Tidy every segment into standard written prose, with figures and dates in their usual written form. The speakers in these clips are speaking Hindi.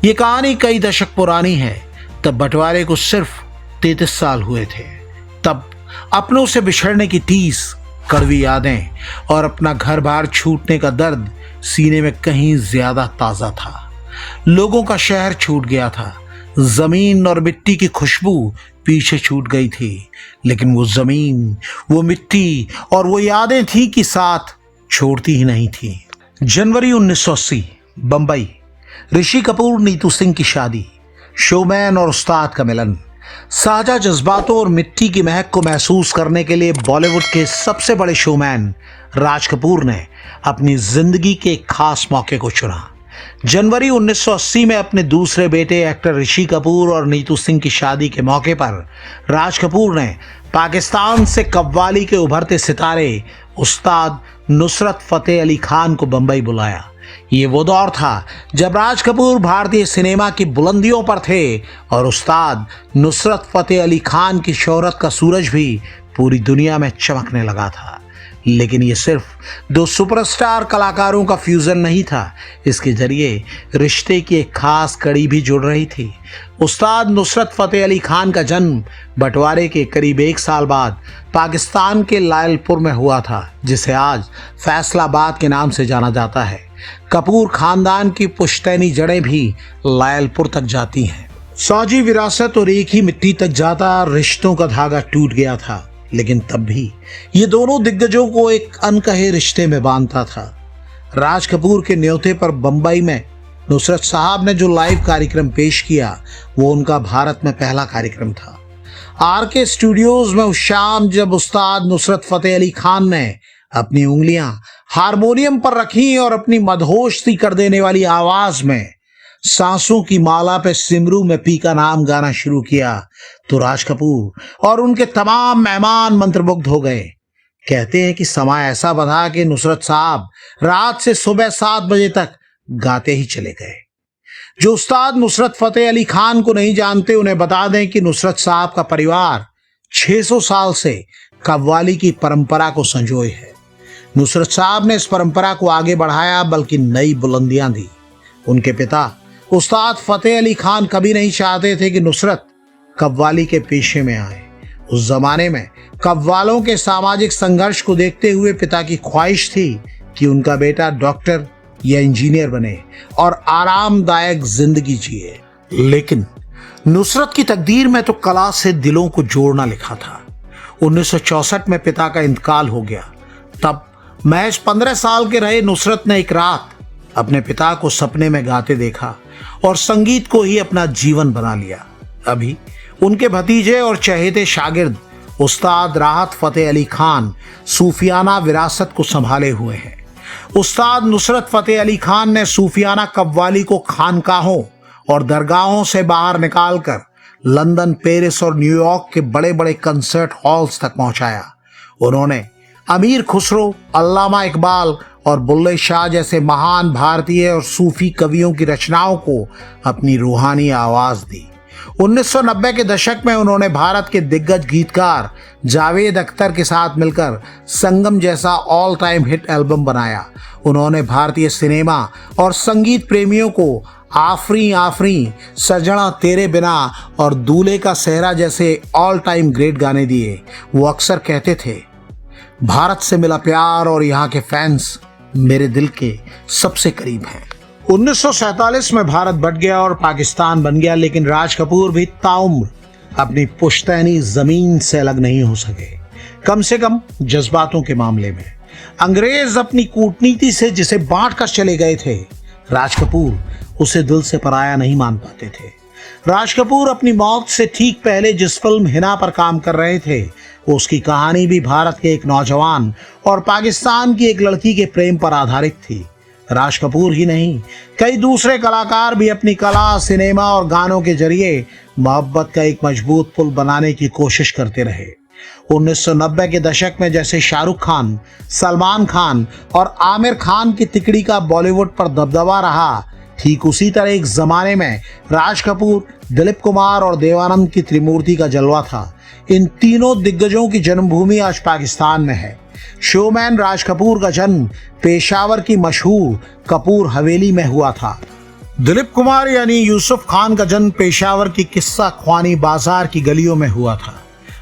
ये कहानी कई दशक पुरानी है। तब बंटवारे को सिर्फ 33 साल हुए थे। तब अपनों से बिछड़ने की 30 कड़वी यादें और अपना घर बार छूटने का दर्द सीने में कहीं ज्यादा ताजा था। लोगों का शहर छूट गया था, जमीन और मिट्टी की खुशबू पीछे छूट गई थी, लेकिन वो जमीन, वो मिट्टी और वो यादें थी कि साथ छोड़ती ही नहीं थी। जनवरी 1980, बंबई। ऋषि कपूर नीतू सिंह की शादी, शोमैन और उस्ताद का मिलन। साझा जज्बातों और मिट्टी की महक को महसूस करने के लिए बॉलीवुड के सबसे बड़े शोमैन राज कपूर ने अपनी जिंदगी के एक खास मौके को चुना। जनवरी 1980 में अपने दूसरे बेटे एक्टर ऋषि कपूर और नीतू सिंह की शादी के मौके पर राज कपूर ने पाकिस्तान से कव्वाली के उभरते सितारे उस्ताद नुसरत फतेह अली खान को बंबई बुलाया। ये वो दौर था जब राज कपूर भारतीय सिनेमा की बुलंदियों पर थे और उस्ताद नुसरत फतेह अली खान की शोहरत का सूरज भी पूरी दुनिया में चमकने लगा था। लेकिन ये सिर्फ दो सुपरस्टार कलाकारों का फ्यूजन नहीं था, इसके जरिए रिश्ते की एक खास कड़ी भी जुड़ रही थी। उस्ताद नुसरत फतेह अली खान का जन्म बंटवारे के करीब 1 साल बाद पाकिस्तान के लायलपुर में हुआ था, जिसे आज फैसलाबाद के नाम से जाना जाता है। कपूर खानदान की पुश्तैनी जड़ें भी लायलपुर तक जाती हैं। सौजी विरासत और एक ही मिट्टी तक जाता रिश्तों का धागा टूट गया था, लेकिन तब भी ये दोनों दिग्गजों को एक अनकहे रिश्ते में बांधता था। राज कपूर के न्योते पर बंबई में नुसरत साहब ने जो लाइव कार्यक्रम पेश किया, वो उनका भारत में पहला कार्यक्रम था। RK स्टूडियोज में उस शाम जब उस्ताद नुसरत फतेह अली खान ने अपनी उंगलियां हारमोनियम पर रखी और अपनी मदहोश सी कर देने वाली आवाज में सांसों की माला पे सिमरू में पी का नाम गाना शुरू किया, तो राज कपूर और उनके तमाम मेहमान मंत्रमुग्ध हो गए। कहते हैं कि समय ऐसा बंधा कि नुसरत साहब रात से सुबह 7 बजे तक गाते ही चले गए। जो उस्ताद नुसरत फतेह अली खान को नहीं जानते, उन्हें बता दें कि नुसरत साहब का परिवार 600 साल से कव्वाली की परंपरा को संजोए है। नुसरत साहब ने इस परंपरा को आगे बढ़ाया, बल्कि नई बुलंदियां दी। उनके पिता उस्ताद फतेह अली खान कभी नहीं चाहते थे कि नुसरत कव्वाली के पेशे में आए। उस जमाने में कव्वालों के सामाजिक संघर्ष को देखते हुए पिता की ख्वाहिश थी कि उनका बेटा डॉक्टर या इंजीनियर बने और आरामदायक जिंदगी जिए। लेकिन नुसरत की तकदीर में तो कला से दिलों को जोड़ना लिखा था। 1964 में पिता का इंतकाल हो गया। तब महज 15 साल के रहे नुसरत ने एक रात अपने पिता को सपने में गाते देखा और संगीत को ही अपना जीवन बना लिया। अभी उनके भतीजे और चहेते शागिर्द उस्ताद राहत फतेह अली खान सूफियाना विरासत को संभाले हुए हैं। उस्ताद नुसरत फतेह अली खान ने सूफियाना कव्वाली को खानकाहों और दरगाहों से बाहर निकालकर लंदन, पेरिस और न्यूयॉर्क के बड़े बड़े कंसर्ट हॉल्स तक पहुंचाया। उन्होंने अमीर खुसरो, अल्लामा इकबाल और बुल्ले शाह जैसे महान भारतीय और सूफी कवियों की रचनाओं को अपनी रूहानी आवाज दी। 1990 के दशक में उन्होंने भारत के दिग्गज गीतकार जावेद अख्तर के साथ मिलकर संगम जैसा ऑल टाइम हिट एल्बम बनाया। उन्होंने भारतीय सिनेमा और संगीत प्रेमियों को आफरी आफरी, सजना तेरे बिना और दूल्हे का सेहरा जैसे ऑल टाइम ग्रेट गाने दिए। वो अक्सर कहते थे, भारत से मिला प्यार और यहाँ के फैंस मेरे दिल के सबसे करीब हैं। 1947 में भारत बट गया और पाकिस्तान बन गया, लेकिन राज कपूर भी ताउम्र अपनी पुश्तैनी जमीन से अलग नहीं हो सके, कम से कम जज्बातों के मामले में। अंग्रेज अपनी कूटनीति से जिसे बांट कर चले गए थे, राज कपूर उसे दिल से पराया नहीं मान पाते थे। राज कपूर अपनी मौत से ठीक पहले जिस फिल्म हिना पर काम कर रहे थे, उसकी कहानी भी भारत के एक नौजवान और पाकिस्तान की एक लड़की के प्रेम पर आधारित थी। राज कपूर ही नहीं, कई दूसरे कलाकार भी अपनी कला, सिनेमा और गानों के जरिए मोहब्बत का एक मजबूत पुल बनाने की कोशिश करते रहे। 1990 के दशक में जैसे शाहरुख खान, सलमान खान और आमिर खान की तिकड़ी का बॉलीवुड पर दबदबा रहा, ठीक उसी तरह एक जमाने में राज कपूर, दिलीप कुमार और देवानंद की त्रिमूर्ति का जलवा था। इन तीनों दिग्गजों की जन्मभूमि आज पाकिस्तान में है। शोमैन राज कपूर का जन्म पेशावर की मशहूर कपूर हवेली में हुआ था। दिलीप कुमार यानी यूसुफ खान का जन्म पेशावर की किस्सा ख्वानी बाजार की गलियों में हुआ था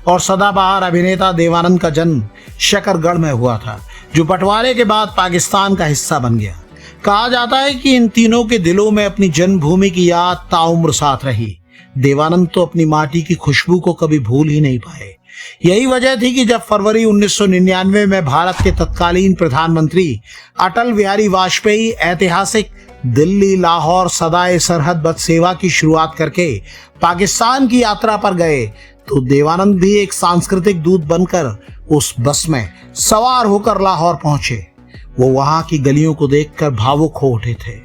और सदाबहार अभिनेता देवानंद का जन्म शकरगढ़ में हुआ था, जो बंटवारे के बाद पाकिस्तान का हिस्सा बन गया। कहा जाता है कि इन तीनों के दिलों में अपनी जन्मभूमि की याद ताउम्र साथ रही। देवानंद तो अपनी माटी की खुशबू को कभी भूल ही नहीं पाए। यही वजह थी कि जब फरवरी 1999 में भारत के तत्कालीन प्रधानमंत्री अटल बिहारी वाजपेयी ऐतिहासिक दिल्ली लाहौर सदाए सरहद बस सेवा की शुरुआत करके पाकिस्तान की यात्रा पर गए, तो देवानंद भी एक सांस्कृतिक दूत बनकर उस बस में सवार होकर लाहौर पहुंचे। वो वहां की गलियों को देखकर भावुक हो उठे थे।